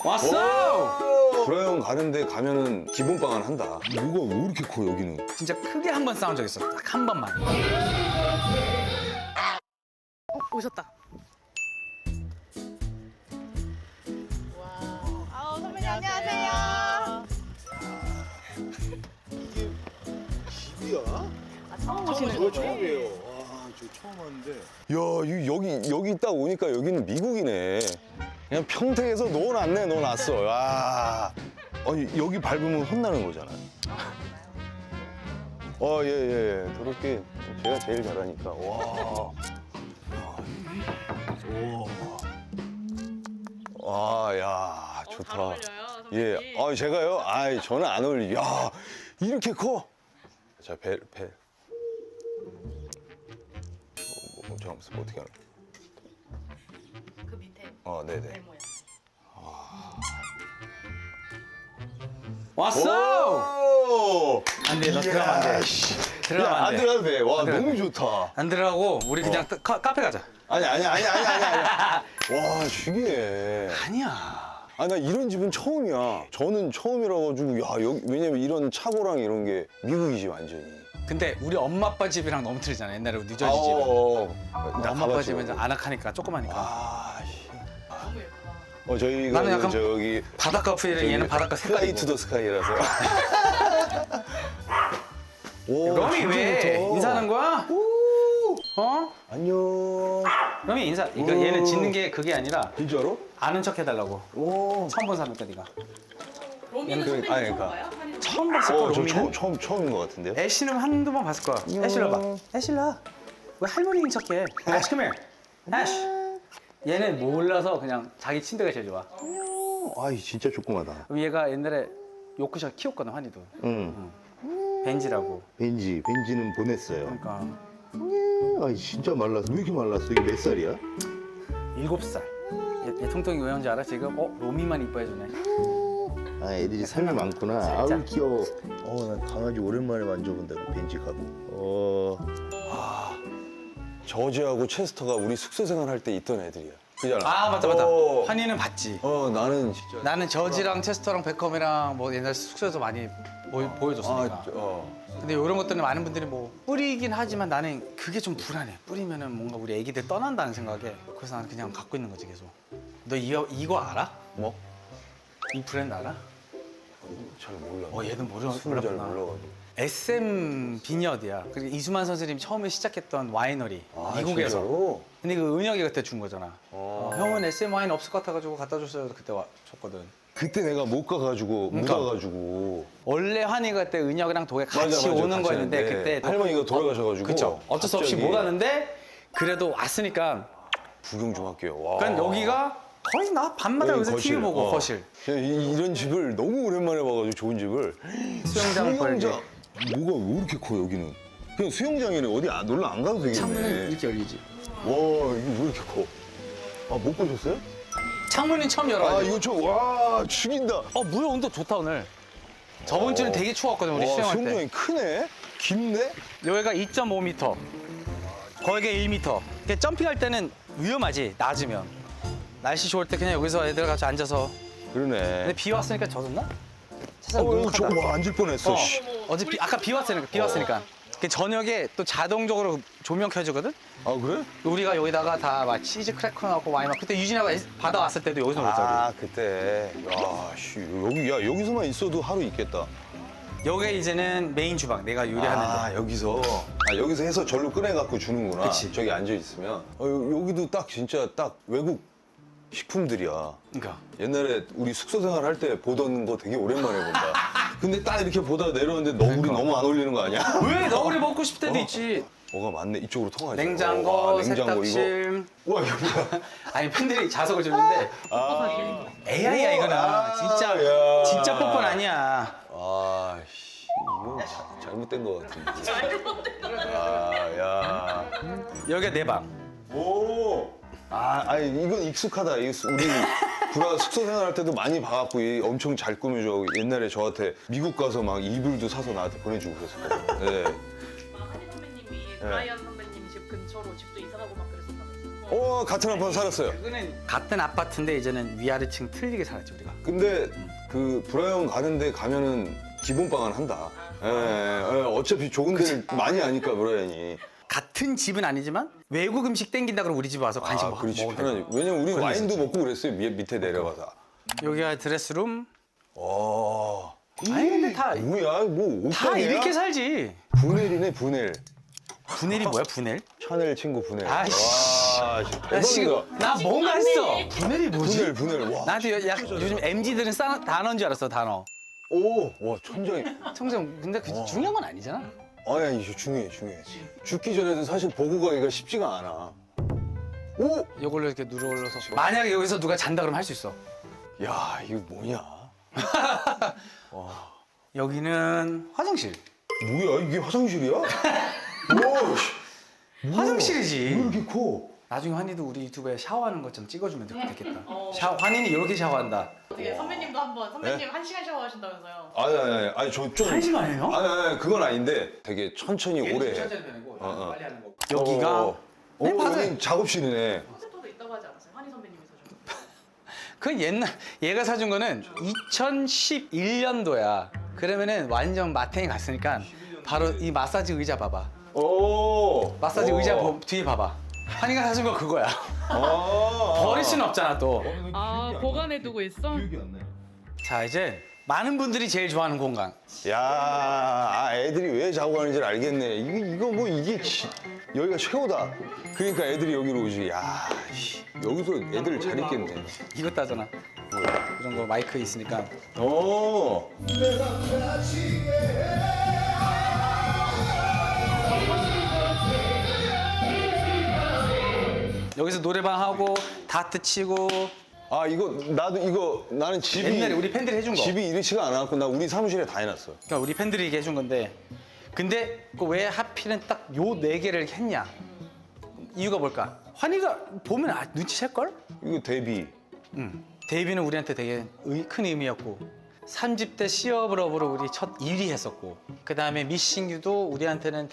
왔어! 브라이언 가는데 가면은 기본빵은 한다. 뭐가 왜 이렇게 커 여기는? 진짜 크게 한 번 싸운 적 있어. 딱 한 번만. 오셨다. 아우 선배님 안녕하세요. 집이야? 처음 오시는 저 거예요? 처음이에요. 와, 저 처음 왔는데. 야, 여기 딱 오니까 여기는 미국이네. 그냥 평택에서 놓았어. 야. 아니 여기 밟으면 혼나는 거잖아. 예. 그렇게 제가 제일 잘하니까. 와. 야, 좋다. 잘 어울려요, 선배님. 예. 제가요? 저는 안 어울려. 야, 이렇게 커? 자, 배. 잠깐만, 어떻게 하나? 그 밑에 네네. 네모야. 왔어! 오! 안 돼, 너 들어가면 안 돼. 들어가면 야, 안 안 돼. 들어가도 돼. 와, 안 들어가도 너무 돼. 좋다. 안 들어가고 우리 그냥 카페 가자. 아니. 와, 죽이네. 아니야. 나 이런 집은 처음이야. 저는 처음이라 가지고, 야, 여기, 왜냐면 이런 차고랑 이런 게 미국이지, 완전히. 근데 우리 엄마 아빠 집이랑 너무 틀리잖아. 옛날에 뉴저지 집은. 나 엄마 아빠 가봤죠. 집은 아늑하니까 조그마니까. 씨. 너무 예쁘다. 저희가 나는 약간 저기 바닷가 프리를 얘는 바닷가 스카이 색깔이고. 투 더 스카이라서. 오, 러미 진짜 왜 좋다. 인사하는 거야? 어? 안녕. 러미 인사. 이거 얘는 짓는 게 그게 아니라 진짜로? 아는 척 해달라고. 오. 처음 본 사람이니까 네가. 로미는 그- 선배님 아니, 처음 그러니까. 봐요? 한인 처음 봤을 거 저 로미는. 처음인 것 같은데요? 애쉬는 한두 번 봤을 거야. 애쉬라 봐. 애쉬라. 왜 할머니인 척해? 애쉬 come here. 애쉬. 얘는 몰라서 그냥 자기 침대가 제일 좋아. 진짜 조그마다. 그럼 얘가 옛날에 요크셔 키웠거든, 환희도. 응. 벤지라고. 벤지는 보냈어요. 그러니까 진짜 말랐어. 왜 이렇게 말랐어? 이게 몇 살이야? 7살. 얘 통통이 왜 온지 알아? 지금 로미만 이뻐해주네. 애들이 삶이 많구나. 살짝. 귀여워. 난 강아지 오랜만에 만져본다고 벤지 가고. 저지하고 체스터가 우리 숙소 생활할 때 있던 애들이야. 그잖아. 아 맞다. 환희는 봤지. 나는 진짜. 나는 저지랑 체스터랑 베컴이랑 뭐 옛날 숙소에서 많이 보여줬으니까. 근데 이런 것들은 많은 분들이 뭐 뿌리긴 하지만 나는 그게 좀 불안해. 뿌리면은 뭔가 우리 애기들 떠난다는 생각에. 그래서 나는 그냥 갖고 있는 거지 계속. 너 이거 알아? 뭐? 이 브랜드 알아? 잘 몰라. 얘는 술을 잘 몰랐구나. 몰라가지고. SM 비니어드야. 그리고 이수만 선생님이 처음에 시작했던 와이너리. 미국에서. 진짜로? 근데 그 은혁이 그때 준 거잖아. 어. 형은 SM 와인 없을 것 같아가지고 갖다 줬어요. 그때 줬거든. 그때 내가 못 가가지고 못 그러니까. 와가지고. 원래 환희가 그때 은혁이랑 도에 같이 맞아, 오는 같이 거였는데 왔는데 그때 할머니가 돌아가셔가지고. 그쵸. 어쩔 수 없이 갑자기 못 왔는데 그래도 왔으니까. 구경 좀 할게요. 와. 그러니까 여기가 거의 나 밤마다 여기 여기서 TV 보고 거실. 그냥 이런 집을 너무 오랜만에 봐가지고 좋은 집을. 수영장 벌게. 뭐가 왜 이렇게 커 여기는? 그냥 수영장이네. 어디 놀러 안 가도 되겠네. 창문은 이렇게 열리지. 와 이게 왜 이렇게 커? 못 보셨어요? 창문은 처음 열어가지고. 이거 와 죽인다. 물 온도 좋다 오늘. 저번 주는 되게 추웠거든 우리 와, 수영할 때. 수영장이 크네. 깊네. 여기가 2.5m. 거기가 1m. 근데 점핑할 때는 위험하지 낮으면. 날씨 좋을 때 그냥 여기서 애들 같이 앉아서. 그러네. 근데 비 왔으니까 젖었나? 세상 눅눅하다. 저거 앉을 뻔했어. 씨. 어제 아까 비 왔으니까. 그 저녁에 또 자동적으로 조명 켜지거든? 그래? 우리가 여기다가 다 막 치즈 크래커 넣고 와인 막 그때 유진아가 바다 왔을 때도 여기서 먹었잖아. 그때. 여기서만 있어도 하루 있겠다. 여기가 이제는 메인 주방 내가 요리하는데. 여기서. 여기서 해서 절로 꺼내갖고 주는구나. 그치. 저기 앉아있으면. 여기도 딱 진짜 딱 외국 식품들이야. 그러니까. 옛날에 우리 숙소 생활할 때 보던 거 되게 오랜만에 본다. 근데 딱 이렇게 보다 내려왔는데 너구리 너무 안 어울리는 거 아니야? 왜 너구리 먹고 싶을 때도 있지. 뭐가 많네. 이쪽으로 통하지. 냉장고, 냉장고 세탁실. 이거. 와 여기야. 아니 팬들이 자석을 줬는데 AI야 이거는. 야. 진짜 뽀뽀는 아니야. 이거 잘못된 거 같은데. 잘못된 거. 야. 여기가 내 방. 오. 이건 익숙하다. 우리 브라 숙소 생활할 때도 많이 봐갖고 엄청 잘 꾸며줘. 옛날에 저한테 미국 가서 막 이불도 사서 나한테 보내주고 그랬었거든. 네. 한인 선배님이 브라이언 선배님 집 근처로 집도 이사 가고 막 그랬었다면서요? 같은 아파트 살았어요. 같은 아파트인데 이제는 위아래층 틀리게 살았지 우리가. 근데 그 브라이언 가는데 가면은 기본 방은 한다. 어차피 좋은 데를 많이 아니까 브라이언이. 같은 집은 아니지만 외국 음식 땡긴다 그러면 우리 집 와서 간식 그렇지 먹으면 편하지. 왜냐면 우리 와인도 먹고 그랬어요. 밑에 내려가서. 여기가 드레스룸. 아니 근데 다 뭐야 뭐 다 옷가게야? 이렇게 살지. 분헬이네 분헬. 분헬이 뭐야 분헬? 샤넬 친구 분헬. 아이씨. 와, 나 지금 대박이다. 나 뭔가 했어. 분헬이 뭐지? 분헬. 와. 나도 요즘 MZ들은 단어인 줄 알았어 단어. 와 천장이. 청정 근데 그 중요한 건 아니잖아. 아니 이거 중요해. 죽기 전에도 사실 보고 가기가 쉽지가 않아. 이걸로 이렇게 눌러서 만약에 여기서 누가 잔다 그러면 할 수 있어. 야 이거 뭐냐? 여기는 화장실. 뭐야 이게 화장실이야? 와, 화장실이지. 왜 이렇게 커? 나중에 환희도 우리 유튜브에 샤워하는 것 좀 찍어주면 되겠다. 환희는 이렇게 샤워한다. 어떻게 선배님도 한번 선배님 1시간 샤워하신다면서요? 아니 저 좀. 한 시간이에요? 아니 그건 아닌데 되게 천천히 오래 해. 편이고 빨리 하는 거. 여기가 네, 맞아요. 여긴 작업실이네. 콘셉트도 있다고 하지 않았어요? 한희 선배님이 사준 그 옛날 얘가 사준 거는 2011년도야. 그러면은 완전 마탱이 갔으니까 바로 이 마사지 의자 봐봐. 마사지 의자 뒤에 봐봐. 환희가 사준 거 그거야. 버릴 수는 없잖아 또. 보관해두고 있어? 자 이제 많은 분들이 제일 좋아하는 공간. 야, 애들이 왜 자고 가는지 알겠네. 이거 뭐 여기가 최고다. 그러니까 애들이 여기로 오지. 야, 여기서 애들 잘 있겠네. 이거 따잖아. 이런 거 마이크 있으니까. 여기서 노래방 하고 다트 치고. 나는 집이 옛날에 우리 팬들이 해준 거. 집이 이렇지가 않았고 나 우리 사무실에 다 해놨어. 그러니까 우리 팬들이 이게 해준 건데. 근데 그 왜 하필은 딱 요 네 개를 했냐? 이유가 뭘까? 환희가 보면 눈치챌 걸? 이거 데뷔. 데뷔는 우리한테 되게 큰 의미였고 3집 때 시어브러브로 우리 첫 1위 했었고 그 다음에 미싱유도 우리한테는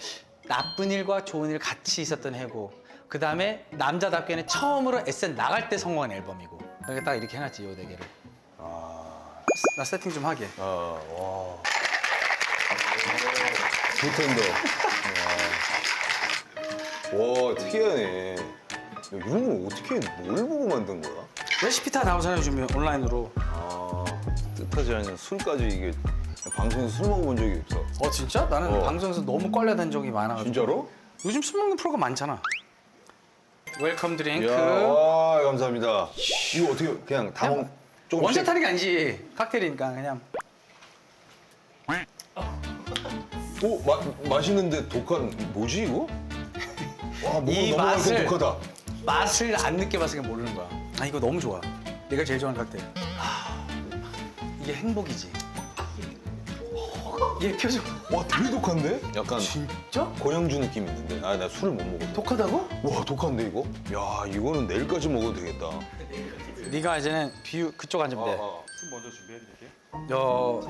나쁜 일과 좋은 일 같이 있었던 해고 그 다음에 남자답게는 처음으로 SM 나갈 때 성공한 앨범이고 그러니까 딱 이렇게 해놨지 요 네 개를. 나 세팅 좀 하게. 와. 좋텐데. 와, 특이하네. 이런 거 어떻게 뭘 보고 만든 거야? 레시피 다 나오잖아요 요즘 온라인으로. 뜻하지 않은 술까지 이게 방송에서 술 먹어본 적이 없어. 진짜? 나는 방송에서 너무 껄려댄 적이 많아가지고. 진짜로? 요즘 술 먹는 프로가 많잖아. 웰컴 드링크. 와, 감사합니다. 이거 어떻게 그냥 다 조금씩. 원샷 하는 게 아니지. 칵테일이니까 그냥. 맛있는데 독한 뭐지 이거? 와, 이 너무 맛을 독하다. 맛을 안 느껴봤으니까 모르는 거야. 이거 너무 좋아. 내가 제일 좋아하는 칵테일. 이게 행복이지. 얘 표정. 와, 되게 독한데? 약간 진짜? 고량주 느낌 있는데. 나 술을 못 먹어. 독하다고? 와, 독한데 이거? 야, 이거는 내일까지 먹어도 되겠다. 네가 이제는 그쪽 앉으면 돼. 술 먼저 준비해드릴게요.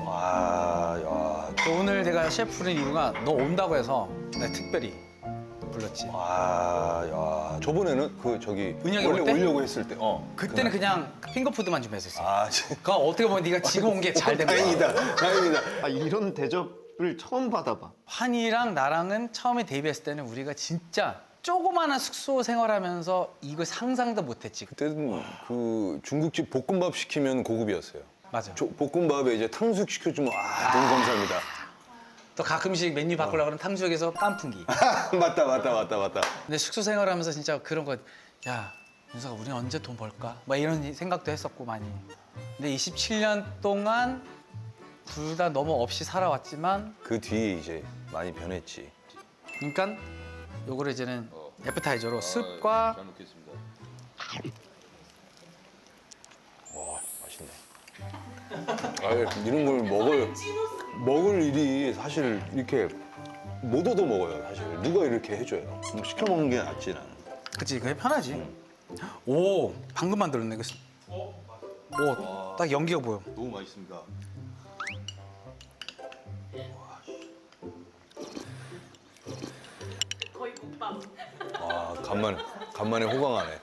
와, 또 오늘 내가 셰프는 이유가 너 온다고 해서 내가 특별히 불렀지. 야. 저번에는 은혁이 원래 올 때? 오려고 했을 때. 그때는 그냥 핑거푸드만 준비했었어. 진짜. 그럼 어떻게 보면 네가 지금 온 게 잘 된 거야. 다행이다. 이런 대접을 처음 받아봐. 환희랑 나랑은 처음에 데뷔했을 때는 우리가 진짜 조그마한 숙소 생활하면서 이걸 상상도 못했지. 그때는 그 중국집 볶음밥 시키면 고급이었어요. 맞아. 볶음밥에 이제 탕수육 시켜주면 너무 감사합니다. 또 가끔씩 메뉴 바꾸려고 그러면 탕수육에서 깐풍기. 맞다. 근데 숙소 생활하면서 진짜 그런 거, 야, 윤서가 우리 언제 돈 벌까? 막 이런 생각도 했었고 많이. 근데 27년 동안 둘 다 너무 없이 살아왔지만, 그 뒤에 이제 많이 변했지. 그러니까 요거를 이제는 애프타이저로 습과 잘 먹겠습니다. 와, 맛있네. 이런 걸 먹을 일이 사실 이렇게 못 얻어 먹어요. 사실 누가 이렇게 해줘요. 시켜 먹는 게 낫지 나는. 그치, 그게 편하지. 오, 방금 만들었네. 오, 딱 연기가 보여. 너무 맛있습니다. 거의 국밥. 간만에 간만에 호강하네.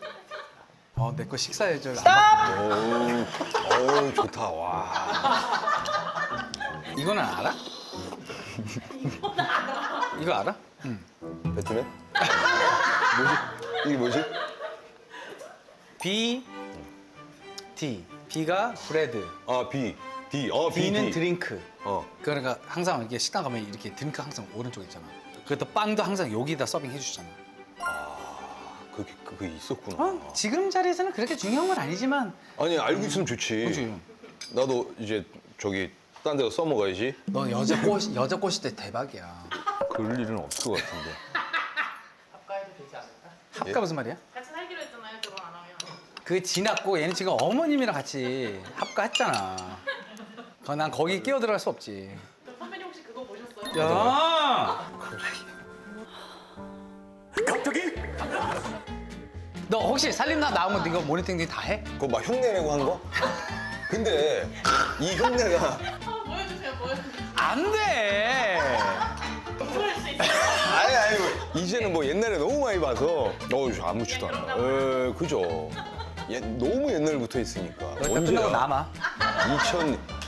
내 거 식사해줘. 어우, 좋다. 와. 이거는 알아? 이거 알아? 배트맨? 뭐지? 이게 뭐지? B, D. B가 브레드, 아, B. D. D는 B. 드링크. 어. 그러니까 항상 이렇게 식당 가면 이렇게 드링크 항상 오른쪽에 있잖아. 그것도 빵도 항상 여기다 서빙 해주잖아. 그게 있었구나. 지금 자리에서는 그렇게 중요한 건 아니지만. 아니, 알고 있으면 좋지. 그치? 나도 이제 저기 딴 데가 써먹어야지. 너 여자 꽃이 때 대박이야. 그럴 일은 없을 것 같은데. 합가해도 되지 않을까? 합가 무슨 말이야? 같이 살기로 했잖아요. 결혼 안 하면. 그게 지났고 얘는 지금 어머님이랑 같이 합가했잖아. 난 거기 끼어 들어갈 수 없지. 그럼 선배님 혹시 그거 보셨어요? 야! 갑자기? 너 혹시 살림나 나온 거 이거 모니터링 다 해? 그거 막 흉내내고 한 거? 근데 이 흉내가 보여주세요. 안 돼! 보여줄 수 있어요. 아니 이제는 뭐 옛날에 너무 많이 봐서 아무렇지도 않아. 그죠. 너무 옛날부터 있으니까. 일단 끝나고 남아.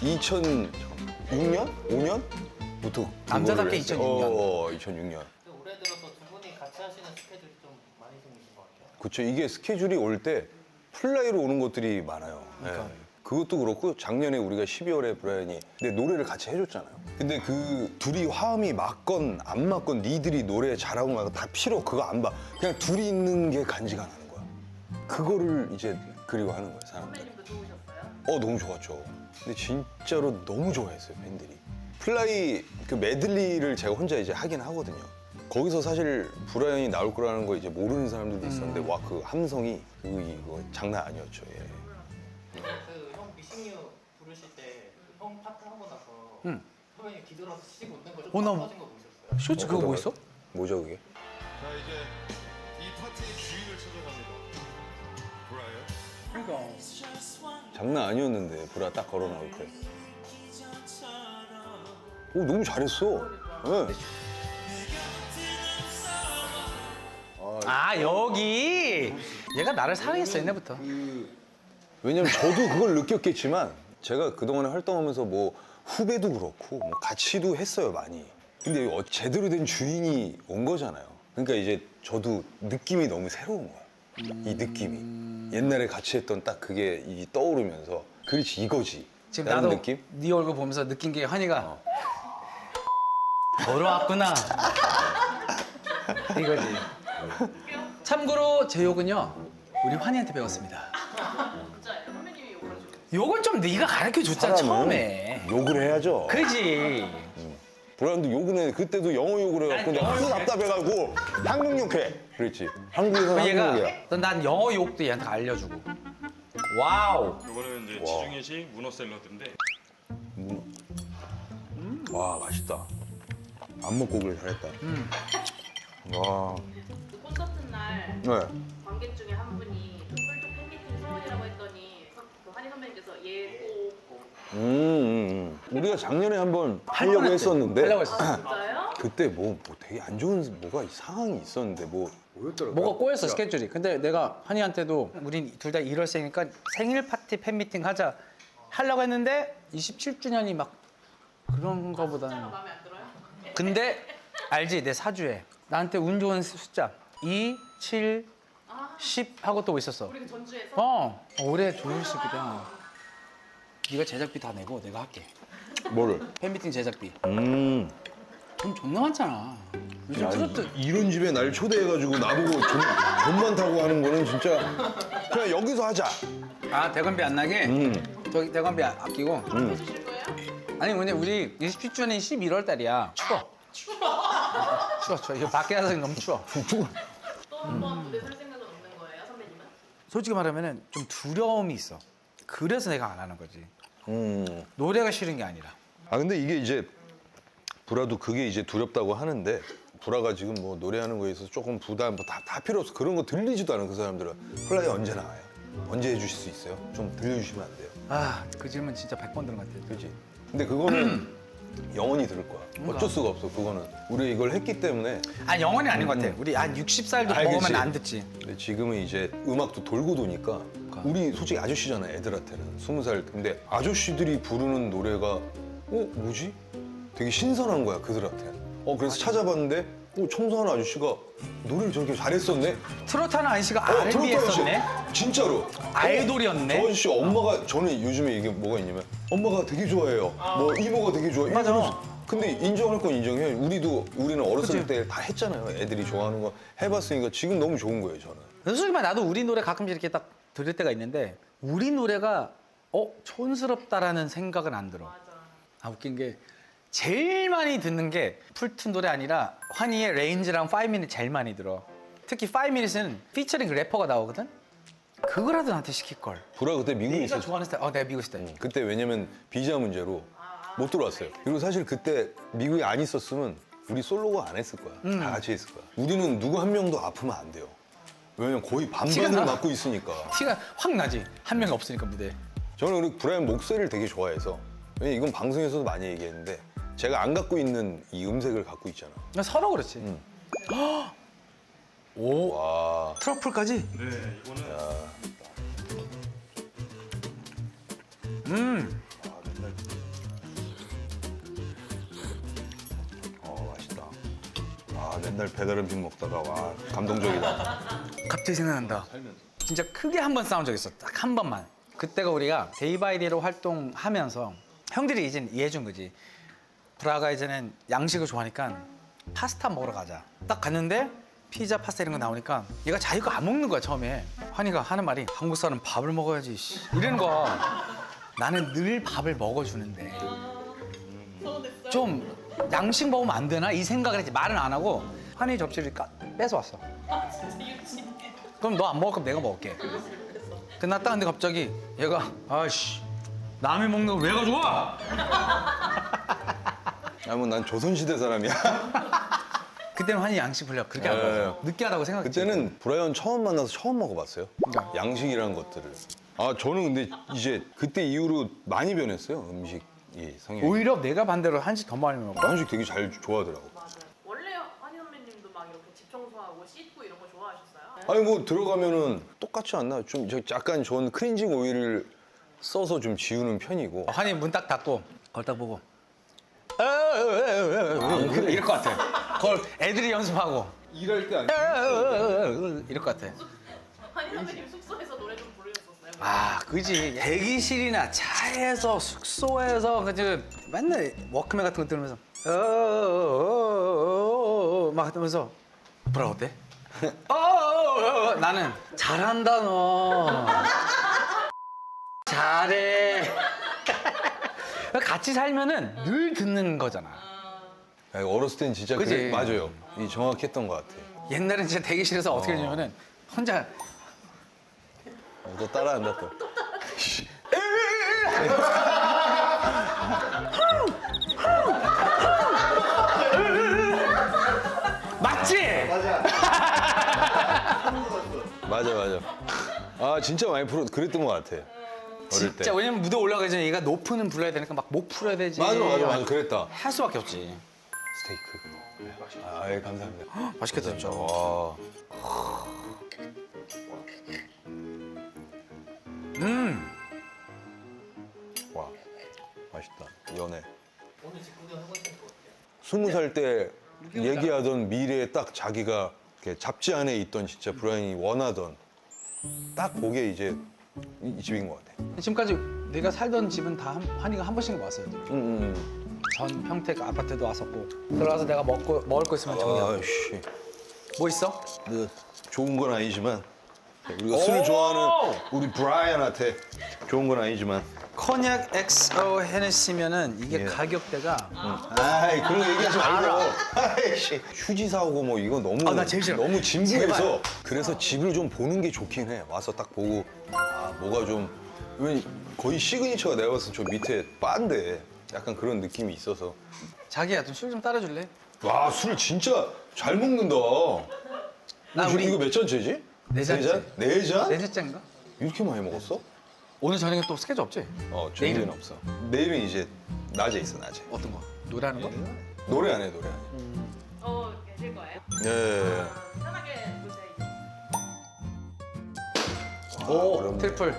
2006년? 5년부터 남자답게 2006년. 2006년. 올해 들어서 두 분이 같이 하시는 스케줄이 좀 많이 생기신 것 같아요. 그렇죠. 이게 스케줄이 올 때 플라이로 오는 것들이 많아요. 그러니까. 그것도 그렇고 작년에 우리가 12월에 브라이언이 근데 노래를 같이 해줬잖아요. 근데 그 둘이 화음이 맞건 안 맞건 니들이 노래 잘하고 말고 다 필요 그거 안 봐. 그냥 둘이 있는 게 간지가 나는 거야. 그거를 이제 그리워하는 거야 사람들이. 선배님도 좋으셨어요? 너무 좋았죠. 근데 진짜로 너무 좋아했어요 팬들이. 플라이 그 메들리를 제가 혼자 이제 하긴 하거든요. 거기서 사실 브라이언이 나올 거라는 거 이제 모르는 사람들도 있었는데 와 그 함성이 이거 장난 아니었죠. 예. 그형 미싱유 부르실 때 형 파트 하고 나서 응. 선배님 뒤돌아서 씩 웃는 거좀 나 터진 거 보셨어요? 쇼츠 그거 뭐 있어? 뭐죠 그게? 자 이제 이 파티의 주인을 찾아갑니다. 브라이언. 그러니까. 장난 아니었는데 브라 딱 걸어 나올 때. 오 너무 잘했어. 네. 여기! 얘가 나를 사랑했어, 옛날부터. 왜냐면 저도 그걸 느꼈겠지만 제가 그동안에 활동하면서 뭐 후배도 그렇고 뭐 같이도 했어요 많이. 근데 제대로 된 주인이 온 거잖아요. 그러니까 이제 저도 느낌이 너무 새로운 거야. 이 느낌이. 옛날에 같이 했던 딱 그게 이 떠오르면서 그렇지 이거지. 지금 라는 나도 느낌? 네 얼굴 보면서 느낀 게 환희가 돌아왔구나. 이거지. 참고로 제 욕은요, 우리 환희한테 배웠습니다. 진짜예요. 선배님이 욕을 해주고. 욕은 좀 네가 가르쳐 줬잖아, 처음에. 욕을 해야죠. 그지? 브라이언도 욕을 해. 그때도 영어 욕을 해갖고 내가 하도 답답해가지고 한국 욕해. 그랬지. 한국에서 한국 욕이야. 얘가 난 영어 욕도 얘한테 알려주고. 와우. 이거는 이제 지중해식 문어 샐러드인데 와 맛있다. 안 먹고 오길 잘했다. 와. 그 콘서트 날 네. 관객 중에 한 분이 촛불쪽 팬미팅 소원이라고 했더니 그 한희 선배님께서 우리가 작년에 한번 하려고 했었는데 하려고 했어. 진짜요? 그때 뭐 되게 안 좋은 뭐가 상황이 있었는데 뭐였더라? 뭐가 꼬였어, 스케줄이. 근데 내가 환희한테도 우린 둘 다 1월생이니까 생일 파티 팬미팅 하자 하려고 했는데 27주년이 막 그런 거보다는. 마음에 안 들어요? 근데 알지, 내 사주에 나한테 운 좋은 숫자 2, 7, 10 하고 또 있었어. 우리 그 전주에서 올해 좋을 수 있거든. 네가 제작비 다 내고 내가 할게. 뭐를? 팬미팅 제작비. 돈 존나 많잖아. 요즘 트로트 이런 집에 날 초대해가지고 나보고 돈 많다고 하는 거는 진짜 그냥 여기서 하자. 대관비 안 나게 저기 대관비 아끼고. 해주실 거예요? 아니 근데 우리 27주년이 11월 달이야. 추워. 추워. 이거 밖에 나서 너무 추워. 또 한 번 무대 설 생각은 없는 거예요, 선배님은? 솔직히 말하면은 좀 두려움이 있어. 그래서 내가 안 하는 거지. 노래가 싫은 게 아니라. 근데 이게 이제 브라도 그게 이제 두렵다고 하는데 브라가 지금 뭐 노래하는 거에 있어서 조금 부담 다 필요 없어. 그런 거 들리지도 않은 그 사람들은 플라이 언제 나와요? 언제 해주실 수 있어요? 좀 들려주시면 안 돼요? 그 질문 진짜 100번 들은 것 같아. 그렇지. 근데 그거는 영원히 들을 거야. 어쩔 수가 없어 그거는. 우리 이걸 했기 때문에. 아 영원히 아닌 것 같아. 우리 한 60살도 알겠지. 먹으면 안 듣지. 근데 지금은 이제 음악도 돌고 도니까 우리 솔직히 아저씨잖아 애들한테는 20살. 근데 아저씨들이 부르는 노래가 뭐지? 되게 신선한 거야 그들한테. 그래서 찾아봤는데 청소하는 아저씨가 노래를 저렇게 잘했었네. 트로트 하는 아저씨가 R&B 트로트 아저씨. 했었네. 진짜로. 아이돌이었네. 저 아저씨 엄마가 저는 요즘에 이게 뭐가 있냐면 엄마가 되게 좋아해요. 뭐 이모가 되게 좋아해. 맞아. 근데 인정할 건 인정해. 우리는 어렸을 때 다 했잖아요. 애들이 좋아하는 거 해봤으니까 지금 너무 좋은 거예요 저는. 솔직히 말 나도 우리 노래 가끔씩 이렇게 딱 들을 때가 있는데 우리 노래가 촌스럽다라는 생각은 안 들어. 아 웃긴 게 제일 많이 듣는 게 풀튼 노래 아니라 환희의 레인지랑 5미닛 제일 많이 들어. 특히 5미닛은 피처링 그 래퍼가 나오거든. 그거라도 나한테 시킬 걸. 브라 그때 미국에 내가 있었어. 좋아하는 스타일. 내가 미국 스타일. 그때 왜냐면 비자 문제로 못 들어왔어요. 그리고 사실 그때 미국에 안 있었으면 우리 솔로가 안 했을 거야. 다 같이 했을 거야. 우리는 누구 한 명도 아프면 안 돼요. 왜냐면 거의 티가 반반을 나. 맡고 있으니까. 티가 확 나지. 한 명이 없으니까 무대에. 저는 우리 브라이언 목소리를 되게 좋아해서 왜냐면 이건 방송에서도 많이 얘기했는데 제가 안 갖고 있는 이 음색을 갖고 있잖아. 서로 그렇지. 오 와. 트러플까지? 네, 이거는 맛있다. 맨날 배달 음식 먹다가 와 감동적이다. 갑자기 생각난다. 진짜 크게 한 번 싸운 적 있어. 딱 한 번만. 그때가 우리가 데이바이데이로 활동하면서 형들이 이제 이해해준 거지. 브라가 이제는 양식을 좋아하니까 파스타 먹으러 가자. 딱 갔는데 피자, 파스타 이런 거 나오니까 얘가 자기 거 안 먹는 거야 처음에. 환희가 하는 말이 한국 사람 밥을 먹어야지 씨. 이러는 거야. 나는 늘 밥을 먹어주는데 좀 양식 먹으면 안 되나? 이 생각을 했지. 말은 안 하고 환희 접시를 뺏어왔어. 그럼 너 안 먹을 거면 내가 먹을게. 끝났다. 근데 갑자기 얘가 아씨 남이 먹는 거 왜 가져와? 아뭐 난 조선시대 사람이야. 그때는 환희 양식 불려 그렇게 안 먹어. 느끼하다고 생각했지. 그때는 브라이언 처음 만나서 처음 먹어봤어요. 그러니까. 양식이라는 것들을. 저는 근데 이제 그때 이후로 많이 변했어요 음식이 성향이. 오히려 내가 반대로 한식 더 많이 먹어. 한식 되게 잘 좋아하더라고. 원래 환희 선배님도 막 이렇게 집 청소하고 씻고 이런 거 좋아하셨어요? 아니 뭐 들어가면은 똑같지 않나? 좀 약간 전 크린징 오일을 써서 좀 지우는 편이고. 환희 문 딱 닫고 그걸 딱 보고 그래. 이럴 것 같아. 그걸 애들이 연습하고 일할 때 아니. 이럴 것 같아. 환희 선배님 숙소에서 노래 좀 부르셨었어요? 아, 그지. 대기실이나 차에서 숙소에서 그지 맨날 워크맨 같은 거 들으면서 막 하면서 브라 어때? 나는 잘한다 너. 잘해. 같이 살면은 늘 듣는 거잖아. 어렸을 땐 진짜 그지? 그래, 맞아요. 이 정확했던 것 같아. 옛날엔 진짜 대기실에서 어떻게 했냐면은 혼자 너 따라한다 또. 맞지? 맞아. 진짜 많이 그랬던 것 같아. 어릴 때. 진짜 왜냐면 무대 올라가기 전에 얘가 높은 불러야 되니까 막 목 풀어야 되지. 맞아. 그랬다. 할 수밖에 없지. 스테이크. 예, 감사합니다. 맛있겠다 진짜. 와. 와, 맛있다. 연애. 오늘 직구경 해보시는 거 스무 살 어때요? 때 얘기하던 미래에 딱 자기가 이렇게 잡지 안에 있던 진짜 브라이언이 원하던 딱 그게 이제 이 집인 것 같아. 지금까지 내가 살던 집은 다 환희가 한 번씩은 왔어요. 전 평택 아파트도 왔었고 들어가서 내가 먹을 거 있으면 정리하고. 아씨, 뭐 있어? 좋은 건 아니지만 우리가 술을 좋아하는 우리 브라이언한테 좋은 건 아니지만. 코냑 XO 헤네시면은 이게 가격대가 아이 그런 거 얘기하지 말고. 아이씨. 휴지 사오고 뭐 이거 너무 나 제일 싫어. 너무 진부해서. 제발. 그래서 집을 좀 보는 게 좋긴 해. 와서 딱 보고 뭐가 좀 왜 거의 시그니처가 내가 봤을 때 저 밑에 바인데 약간 그런 느낌이 있어서. 자기야 좀 술 좀 따라줄래? 와 술 진짜 잘 먹는다. 나 우리 이거 몇 잔째지? 네 잔째. 잔? 네 잔? 네 셋째인가? 이렇게 많이 먹었어? 오늘 저녁에 또 스케줄 없지? 저녁에는 내일은? 없어. 내일은 이제 낮에 있어 낮에. 어떤 거? 노래하는 거? 노래 안 해, 노래 안 해. 계실 거예요? 예. 편하게 보세요. 오 그럼. 트리플.